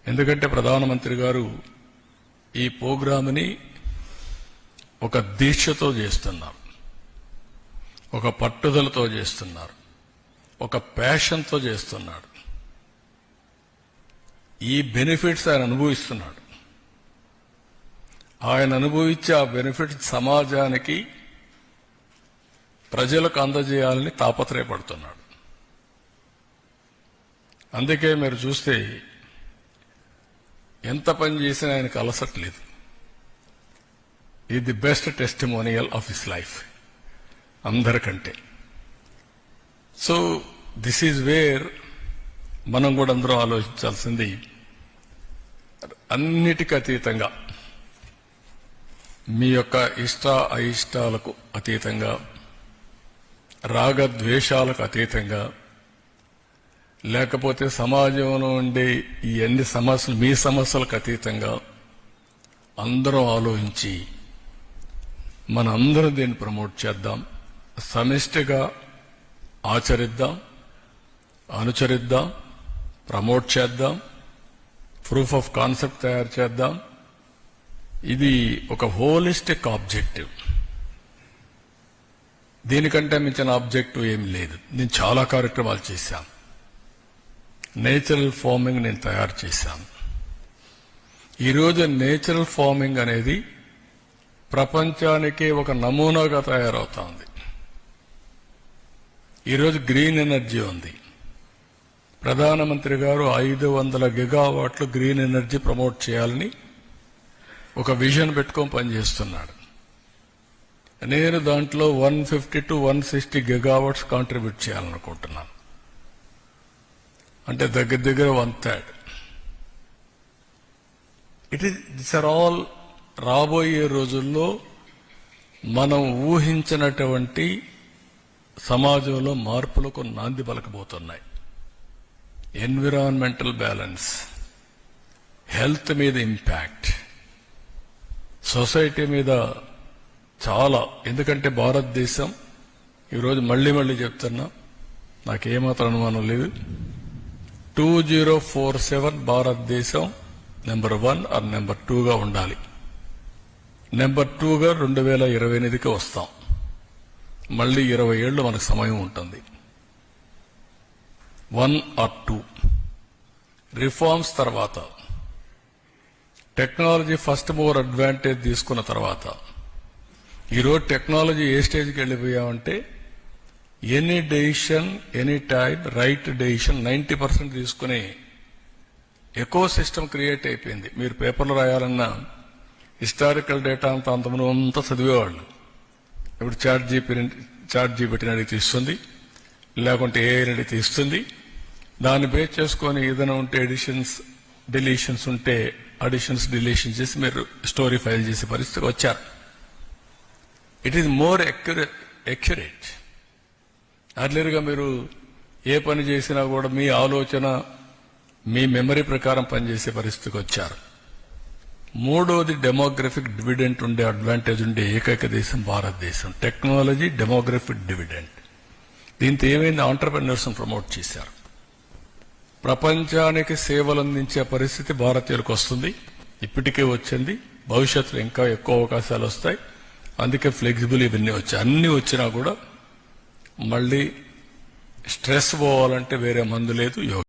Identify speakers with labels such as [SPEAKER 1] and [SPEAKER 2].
[SPEAKER 1] ఎందుకంటే ప్రధానమంత్రి గారు ఈ ప్రోగ్రామ్ని ఒక దీక్షతో చేస్తున్నారు, ఒక పట్టుదలతో చేస్తున్నారు, ఒక ప్యాషన్తో చేస్తున్నాడు. ఈ బెనిఫిట్స్ ఆయన అనుభవిస్తున్నాడు. ఆయన అనుభవించే ఆ బెనిఫిట్స్ సమాజానికి, ప్రజలకు అందజేయాలని తాపత్రయపడుతున్నాడు. అందుకే మీరు చూస్తే ఎంత పని చేసినా ఆయనకు అలసట్లేదు. ఇది the best testimonial of his life అందరికంటే. సో దిస్ ఈజ్ వేర్ మనం కూడా అందరూ ఆలోచించాల్సింది, అన్నిటికీ అతీతంగా, మీ యొక్క ఇష్ట అయిష్టాలకు అతీతంగా, రాగద్వేషాలకు అతీతంగా, లేకపోతే సమాజంలో ఉండే ఈ అన్ని సమస్యలు, మీ సమస్యలకు అతీతంగా అందరం ఆలోచించి మన అందరం దీన్ని ప్రమోట్ చేద్దాం, సమిష్టిగా ఆచరిద్దాం, అనుచరిద్దాం, ప్రమోట్ చేద్దాం, ప్రూఫ్ ఆఫ్ కాన్సెప్ట్ తయారు చేద్దాం. ఇది ఒక హోలిస్టిక్ ఆబ్జెక్టివ్. దీనికంటే మించిన ఆబ్జెక్టివ్ ఏమి లేదు. నేను చాలా కార్యక్రమాలు చేశాను. నేచురల్ ఫార్మింగ్ నేను తయారు చేశాను. ఈరోజు నేచురల్ ఫార్మింగ్ అనేది ప్రపంచానికి ఒక నమూనాగా తయారవుతోంది. ఈరోజు గ్రీన్ ఎనర్జీ ఉంది. ప్రధానమంత్రి గారు 500 గిగావాట్లు గ్రీన్ ఎనర్జీ ప్రమోట్ చేయాలని ఒక విజన్ పెట్టుకొని పనిచేస్తున్నాడు. నేను దాంట్లో 150 to 160 గిగావాట్స్ కాంట్రిబ్యూట్ చేయాలనుకుంటున్నాను. అంటే దగ్గర దగ్గర 1/3. దిస్ ఆర్ ఆల్ రాబోయే రోజుల్లో మనం ఊహించినటువంటి సమాజంలో మార్పులకు నాంది పలకబోతున్నాయి. ఎన్విరాన్మెంటల్ బ్యాలెన్స్, హెల్త్ మీద ఇంపాక్ట్, సొసైటీ మీద చాలా. ఎందుకంటే భారతదేశం ఈరోజు మళ్ళీ చెప్తున్నా, నాకేమాత్రం అనుమానం లేదు, 2047 భారతదేశం నెంబర్ 1 ఆర్ నెంబర్ 2గా ఉండాలి. నెంబర్ 2గా 2028కి వస్తాం. మళ్ళీ 20 ఏళ్లు మనకు సమయం ఉంటుంది. 1 or 2 రిఫార్మ్స్ తర్వాత, టెక్నాలజీ ఫస్ట్ మూవర్ అడ్వాంటేజ్ తీసుకున్న తర్వాత, ఈరోజు టెక్నాలజీ ఏ స్టేజ్కి వెళ్ళిపోయామంటే any decision, any time, right decision 90% తీసుకునే ఎకో సిస్టమ్ క్రియేట్ అయిపోయింది. మీరు పేపర్లు రాయాలన్నా హిస్టారికల్ డేటా అంతమంది అంతా చదివేవాళ్ళు. ఇప్పుడు చాట్ జీపీటీని అడిగి తీస్తుంది, లేకుంటే ఏఐని అడిగి తీస్తుంది. దాన్ని బేస్ చేసుకొని ఏదైనా ఉంటే ఎడిషన్స్, డిలీషన్స్ ఉంటే అడిషన్స్, డిలీషన్స్ చేసి మీరు స్టోరీ ఫైల్ చేసే పరిస్థితికి వచ్చారు. It is more accurate. అర్లియర్గా మీరు ఏ పని చేసినా కూడా మీ ఆలోచన, మీ మెమరీ ప్రకారం పనిచేసే పరిస్థితికి వచ్చారు. మూడోది డెమోగ్రఫిక్ డివిడెంట్ ఉండే, అడ్వాంటేజ్ ఉండే ఏకైక దేశం భారతదేశం. Technology, demographic dividend. దీంతో ఏమైంది, ఆంటర్ప్రెన్యూర్స్ ప్రమోట్ చేశారు. ప్రపంచానికి సేవలు అందించే పరిస్థితి భారతీయులకు వస్తుంది. ఇప్పటికే వచ్చింది, భవిష్యత్తులో ఇంకా ఎక్కువ అవకాశాలు వస్తాయి. అందుకే ఫ్లెక్సిబుల్ ఇవన్నీ వచ్చాయి. అన్ని వచ్చినా కూడా మళ్ళీ స్ట్రెస్ పోవాలంటే వేరే మందు లేదు, యోగా.